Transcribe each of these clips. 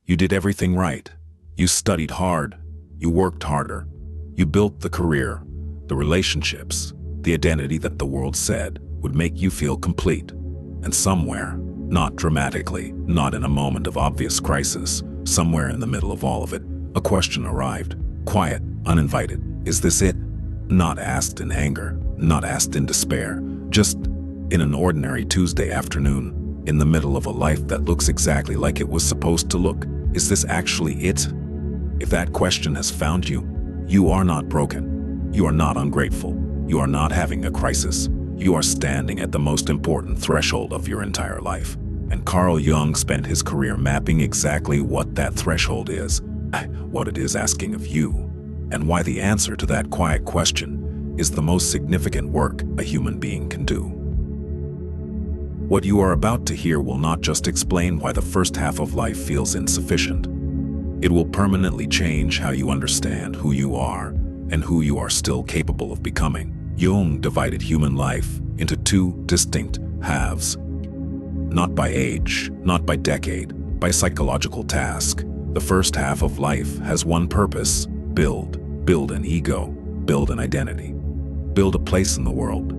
You did everything right. You studied hard. You worked harder. You built the career, the relationships, the identity that the world said would make you feel complete. And somewhere, not dramatically, not in a moment of obvious crisis, somewhere in the middle of all of it, a question arrived. Quiet, uninvited. Is this it? Not asked in anger, not asked in despair, just in an ordinary Tuesday afternoon, in the middle of a life that looks exactly like it was supposed to look. Is this actually it? If that question has found you, you are not broken. You are not ungrateful. You are not having a crisis. You are standing at the most important threshold of your entire life. And Carl Jung spent his career mapping exactly what that threshold is, what it is asking of you, and why the answer to that quiet question is the most significant work a human being can do. What you are about to hear will not just explain why the first half of life feels insufficient. It will permanently change how you understand who you are and who you are still capable of becoming. Jung divided human life into two distinct halves. Not by age, not by decade, by psychological task. The first half of life has one purpose: build an ego, build an identity, build a place in the world.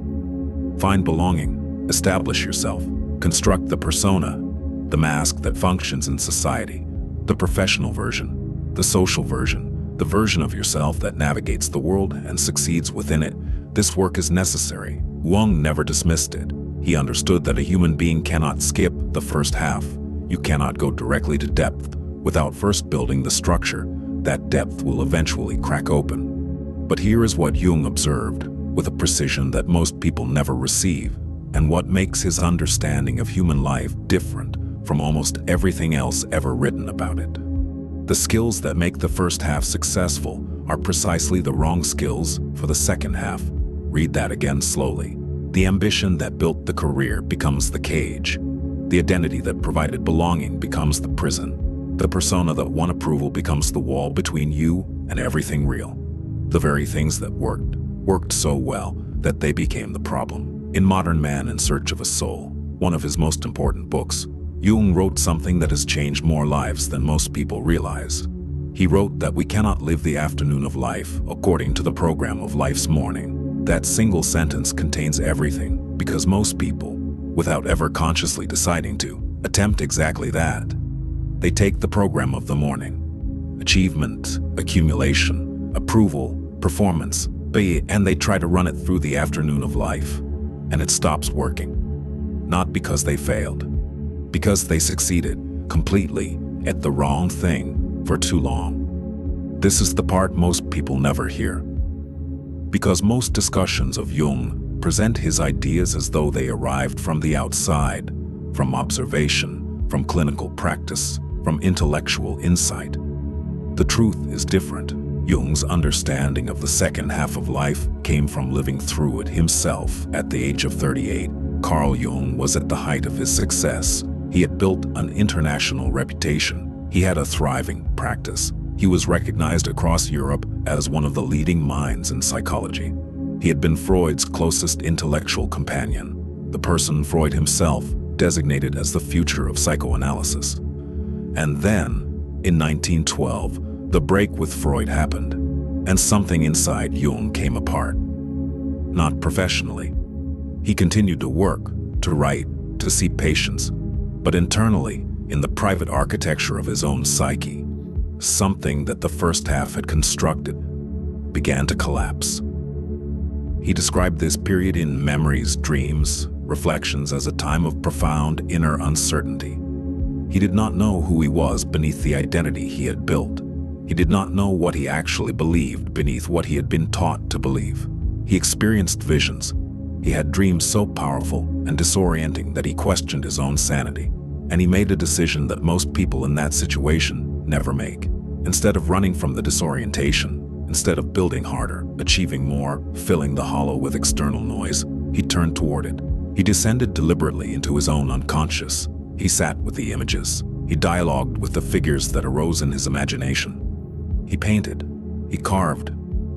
Find belonging, establish yourself, construct the persona, the mask that functions in society, the professional version, the social version, the version of yourself that navigates the world and succeeds within it. This work is necessary. Jung never dismissed it. He understood that a human being cannot skip the first half. You cannot go directly to depth without first building the structure. That depth will eventually crack open. But here is what Jung observed, with a precision that most people never receive, and what makes his understanding of human life different from almost everything else ever written about it. The skills that make the first half successful are precisely the wrong skills for the second half. Read that again slowly. The ambition that built the career becomes the cage. The identity that provided belonging becomes the prison. The persona that won approval becomes the wall between you and everything real. The very things that worked so well that they became the problem. In Modern Man in Search of a Soul, one of his most important books, Jung wrote something that has changed more lives than most people realize. He wrote that we cannot live the afternoon of life according to the program of life's morning. That single sentence contains everything, because most people, without ever consciously deciding to, attempt exactly that. They take the program of the morning, achievement, accumulation, approval, performance, and they try to run it through the afternoon of life, and it stops working. Not because they failed, because they succeeded completely at the wrong thing for too long. This is the part most people never hear. Because most discussions of Jung present his ideas as though they arrived from the outside, from observation, from clinical practice, from intellectual insight. The truth is different. Jung's understanding of the second half of life came from living through it himself. At the age of 38, Carl Jung was at the height of his success. He had built an international reputation. He had a thriving practice. He was recognized across Europe as one of the leading minds in psychology. He had been Freud's closest intellectual companion, the person Freud himself designated as the future of psychoanalysis. And then, in 1912, the break with Freud happened, and something inside Jung came apart. Not professionally. He continued to work, to write, to see patients, but internally, in the private architecture of his own psyche, something that the first half had constructed began to collapse. He described this period in Memories, Dreams, Reflections as a time of profound inner uncertainty. He did not know who he was beneath the identity he had built. He did not know what he actually believed beneath what he had been taught to believe. He experienced visions. He had dreams so powerful and disorienting that he questioned his own sanity. And he made a decision that most people in that situation never make. Instead of running from the disorientation, instead of building harder, achieving more, filling the hollow with external noise, he turned toward it. He descended deliberately into his own unconscious. He sat with the images. He dialogued with the figures that arose in his imagination. He painted. He carved.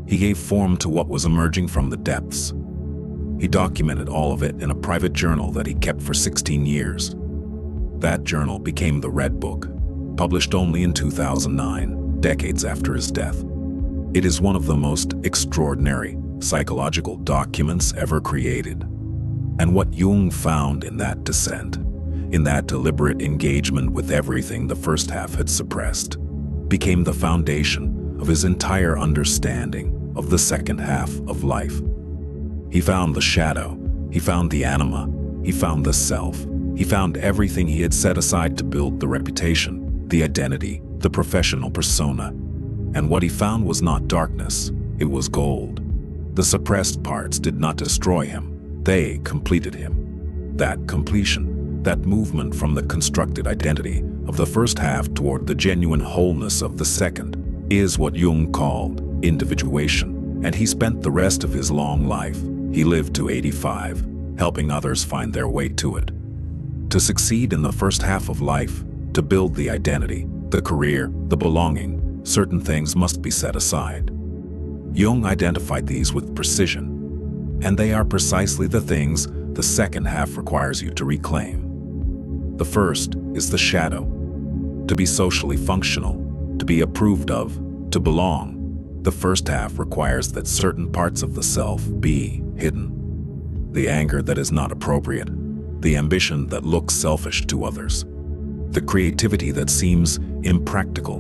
He gave form to what was emerging from the depths. He documented all of it in a private journal that he kept for 16 years. That journal became the Red Book, published only in 2009, decades after his death. It is one of the most extraordinary psychological documents ever created. And what Jung found in that descent, in that deliberate engagement with everything the first half had suppressed, became the foundation of his entire understanding of the second half of life. He found the shadow, he found the anima, he found the self, he found everything he had set aside to build the reputation, the identity, the professional persona. And what he found was not darkness, it was gold. The suppressed parts did not destroy him, they completed him. That completion, that movement from the constructed identity of the first half toward the genuine wholeness of the second, is what Jung called individuation, and he spent the rest of his long life, he lived to 85, helping others find their way to it. To succeed in the first half of life, to build the identity, the career, the belonging, certain things must be set aside. Jung identified these with precision, and they are precisely the things the second half requires you to reclaim. The first is the shadow. To be socially functional, to be approved of, to belong, the first half requires that certain parts of the self be hidden. The anger that is not appropriate, the ambition that looks selfish to others, the creativity that seems impractical,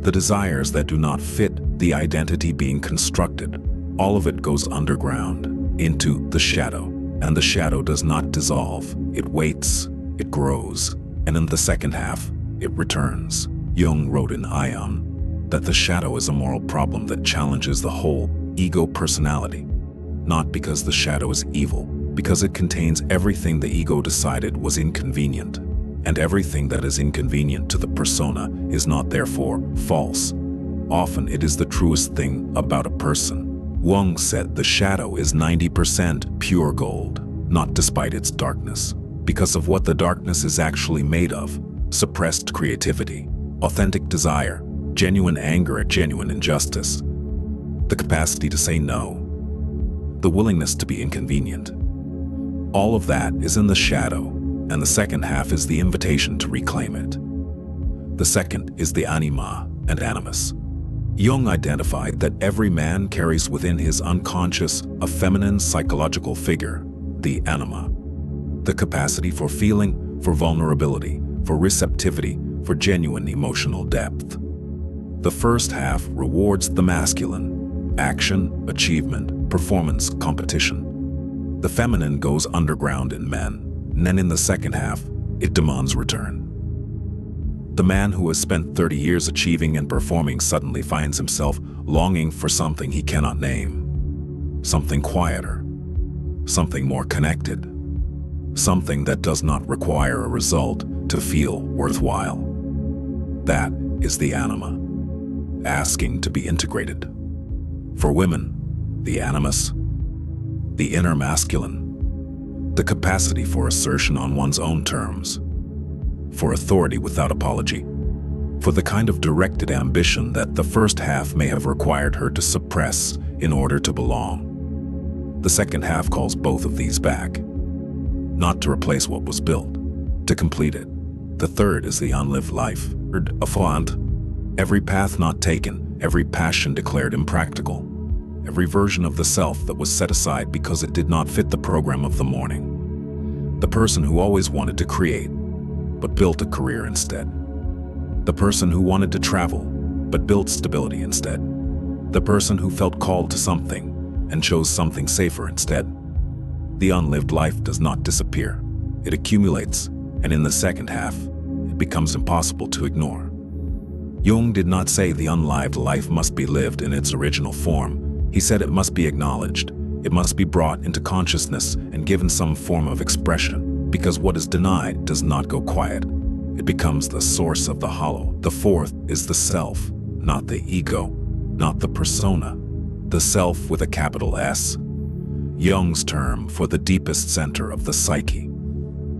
the desires that do not fit the identity being constructed, all of it goes underground, into the shadow, and the shadow does not dissolve, it waits, it grows, and in the second half, it returns. Jung wrote in Ion that the shadow is a moral problem that challenges the whole ego personality, not because the shadow is evil, because it contains everything the ego decided was inconvenient, and everything that is inconvenient to the persona is not therefore false. Often it is the truest thing about a person. Jung said the shadow is 90% pure gold, not despite its darkness, because of what the darkness is actually made of: suppressed creativity, authentic desire, genuine anger at genuine injustice, the capacity to say no, the willingness to be inconvenient. All of that is in the shadow, and the second half is the invitation to reclaim it. The second is the anima and animus. Jung identified that every man carries within his unconscious a feminine psychological figure, the anima. The capacity for feeling, for vulnerability, for receptivity, for genuine emotional depth. The first half rewards the masculine: action, achievement, performance, competition. The feminine goes underground in men, and then in the second half, it demands return. The man who has spent 30 years achieving and performing suddenly finds himself longing for something he cannot name. Something quieter, something more connected, something that does not require a result to feel worthwhile. That is the anima, asking to be integrated. For women, the animus, the inner masculine, the capacity for assertion on one's own terms, for authority without apology, for the kind of directed ambition that the first half may have required her to suppress in order to belong. The second half calls both of these back, not to replace what was built, to complete it. The third is the unlived life, affluent. Every path not taken, every passion declared impractical, every version of the self that was set aside because it did not fit the program of the morning. The person who always wanted to create, but built a career instead. The person who wanted to travel, but built stability instead. The person who felt called to something and chose something safer instead. The unlived life does not disappear. It accumulates, and in the second half, it becomes impossible to ignore. Jung did not say the unlived life must be lived in its original form. He said it must be acknowledged. It must be brought into consciousness and given some form of expression. Because what is denied does not go quiet. It becomes the source of the hollow. The fourth is the self, not the ego, not the persona. The self with a capital S. Jung's term for the deepest center of the psyche.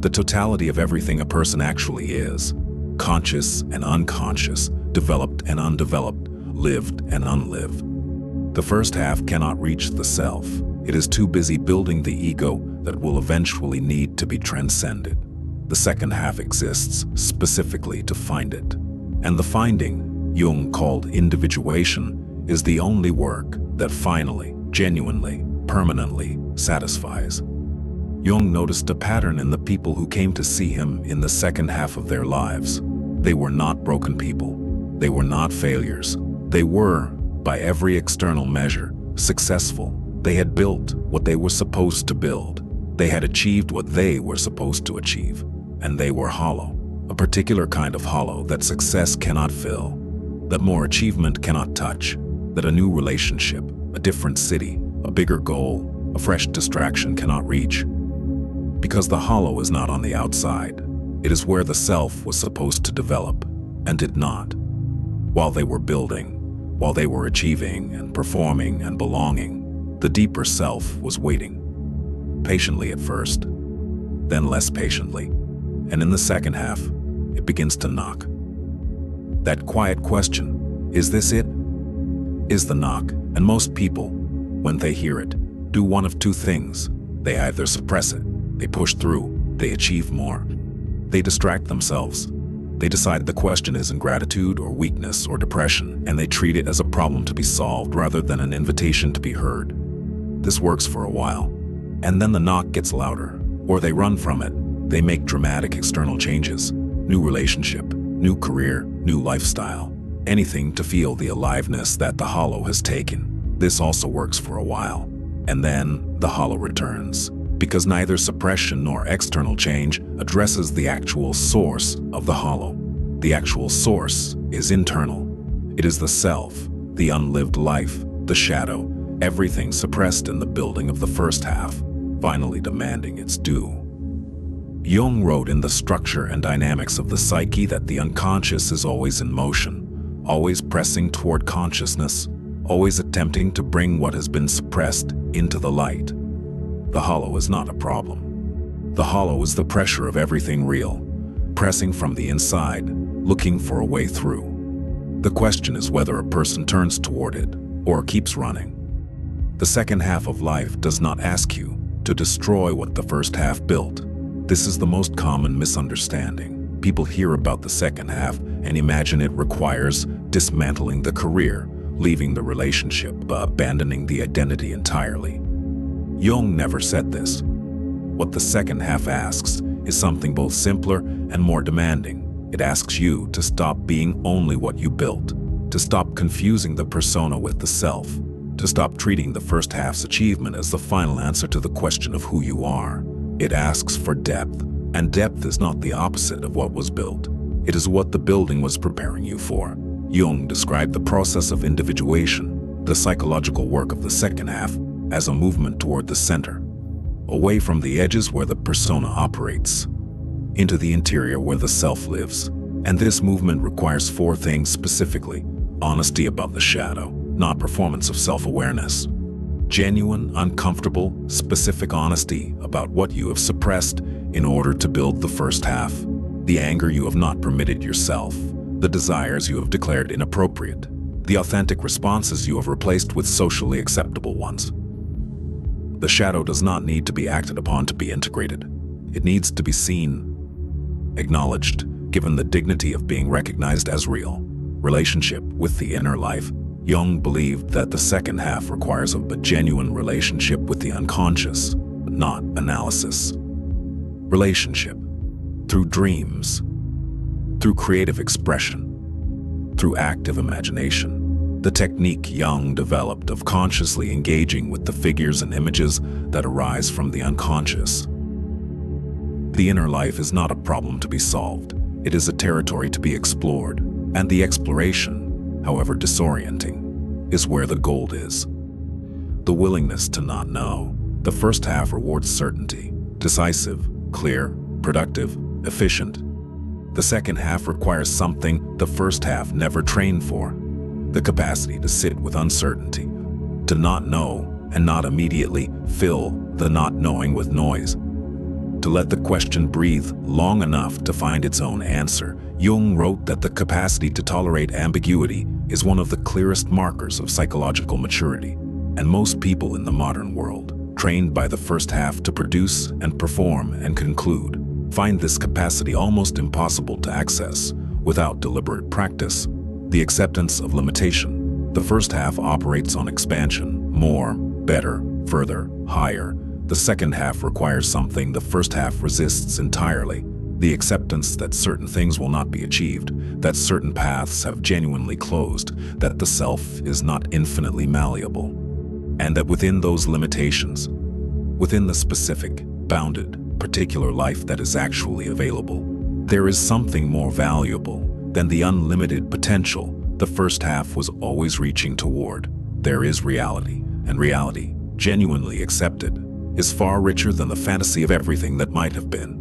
The totality of everything a person actually is. Conscious and unconscious, developed and undeveloped, lived and unlived. The first half cannot reach the self. It is too busy building the ego that will eventually need to be transcended. The second half exists specifically to find it. And the finding, Jung called individuation, is the only work that finally, genuinely, permanently satisfies. Jung noticed a pattern in the people who came to see him in the second half of their lives. They were not broken people. They were not failures. They were, by every external measure, successful. They had built what they were supposed to build. They had achieved what they were supposed to achieve. And they were hollow. A particular kind of hollow that success cannot fill, that more achievement cannot touch, that a new relationship, a different city, a bigger goal, a fresh distraction cannot reach. Because the hollow is not on the outside. It is where the self was supposed to develop, and did not. While they were building, while they were achieving and performing and belonging, the deeper self was waiting. Patiently at first, then less patiently, and in the second half, it begins to knock. That quiet question, is this it? Is the knock, and most people, when they hear it, do one of two things. They either suppress it, they push through, they achieve more. They distract themselves. They decide the question is ingratitude or weakness or depression, and they treat it as a problem to be solved rather than an invitation to be heard. This works for a while, and then the knock gets louder, or they run from it. They make dramatic external changes, new relationship, new career, new lifestyle, anything to feel the aliveness that the hollow has taken. This also works for a while, and then the hollow returns. Because neither suppression nor external change addresses the actual source of the hollow. The actual source is internal. It is the self, the unlived life, the shadow, everything suppressed in the building of the first half, finally demanding its due. Jung wrote in The Structure and Dynamics of the Psyche that the unconscious is always in motion, always pressing toward consciousness, always attempting to bring what has been suppressed into the light. The hollow is not a problem. The hollow is the pressure of everything real, pressing from the inside, looking for a way through. The question is whether a person turns toward it or keeps running. The second half of life does not ask you to destroy what the first half built. This is the most common misunderstanding. People hear about the second half and imagine it requires dismantling the career, leaving the relationship, abandoning the identity entirely. Jung never said this. What the second half asks is something both simpler and more demanding. It asks you to stop being only what you built, to stop confusing the persona with the self, to stop treating the first half's achievement as the final answer to the question of who you are. It asks for depth, and depth is not the opposite of what was built. It is what the building was preparing you for. Jung described the process of individuation, the psychological work of the second half, as a movement toward the center, away from the edges where the persona operates, into the interior where the self lives. And this movement requires four things specifically: honesty about the shadow, not performance of self-awareness; genuine, uncomfortable, specific honesty about what you have suppressed in order to build the first half, the anger you have not permitted yourself, the desires you have declared inappropriate, the authentic responses you have replaced with socially acceptable ones. The shadow does not need to be acted upon to be integrated. It needs to be seen, acknowledged, given the dignity of being recognized as real. Relationship with the inner life. Jung believed that the second half requires a genuine relationship with the unconscious, not analysis. Relationship. Through dreams, through creative expression, through active imagination. The technique Jung developed of consciously engaging with the figures and images that arise from the unconscious. The inner life is not a problem to be solved. It is a territory to be explored, and the exploration, however disorienting, is where the gold is. The willingness to not know. The first half rewards certainty, decisive, clear, productive, efficient. The second half requires something the first half never trained for: the capacity to sit with uncertainty, to not know and not immediately fill the not knowing with noise, to let the question breathe long enough to find its own answer. Jung wrote that the capacity to tolerate ambiguity is one of the clearest markers of psychological maturity, and most people in the modern world, trained by the first half to produce and perform and conclude, find this capacity almost impossible to access without deliberate practice. The acceptance of limitation. The first half operates on expansion, more, better, further, higher. The second half requires something the first half resists entirely. The acceptance that certain things will not be achieved, that certain paths have genuinely closed, that the self is not infinitely malleable, and that within those limitations, within the specific, bounded, particular life that is actually available, there is something more valuable than the unlimited potential the first half was always reaching toward. There is reality, and reality, genuinely accepted, is far richer than the fantasy of everything that might have been.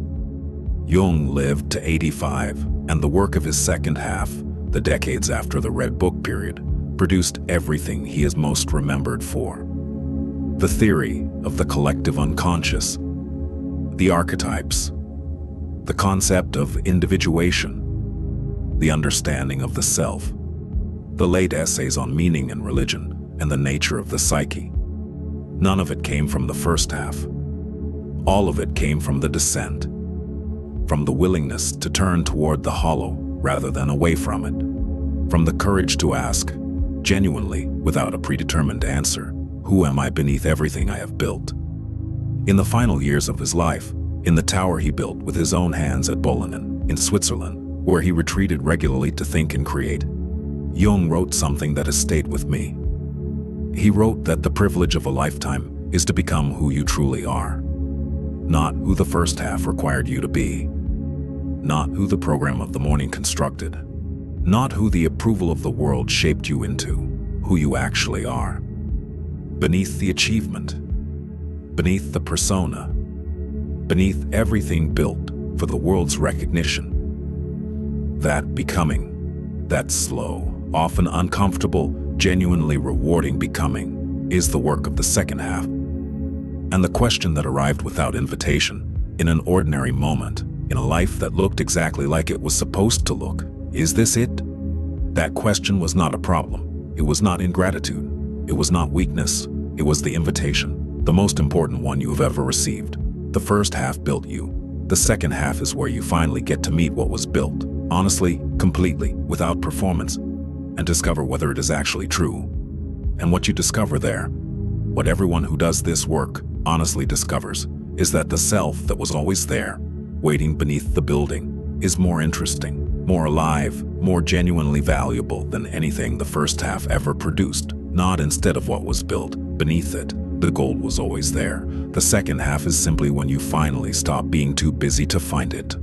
Jung lived to 85, and the work of his second half, the decades after the Red Book period, produced everything he is most remembered for. The theory of the collective unconscious, the archetypes, the concept of individuation, the understanding of the self, the late essays on meaning and religion, and the nature of the psyche. None of it came from the first half. All of it came from the descent, from the willingness to turn toward the hollow rather than away from it, from the courage to ask, genuinely, without a predetermined answer, who am I beneath everything I have built? In the final years of his life, in the tower he built with his own hands at Bollingen, in Switzerland, where he retreated regularly to think and create, Jung wrote something that has stayed with me. He wrote that the privilege of a lifetime is to become who you truly are, not who the first half required you to be, not who the program of the morning constructed, not who the approval of the world shaped you into, who you actually are. Beneath the achievement, beneath the persona, beneath everything built for the world's recognition. That becoming, that slow, often uncomfortable, genuinely rewarding becoming, is the work of the second half. And the question that arrived without invitation, in an ordinary moment, in a life that looked exactly like it was supposed to look, is this it? That question was not a problem. It was not ingratitude. It was not weakness. It was the invitation, the most important one you have ever received. The first half built you. The second half is where you finally get to meet what was built, honestly, completely, without performance, and discover whether it is actually true. And what you discover there, what everyone who does this work honestly discovers, is that the self that was always there, waiting beneath the building, is more interesting, more alive, more genuinely valuable than anything the first half ever produced. Not instead of what was built beneath it. The gold was always there. The second half is simply when you finally stop being too busy to find it.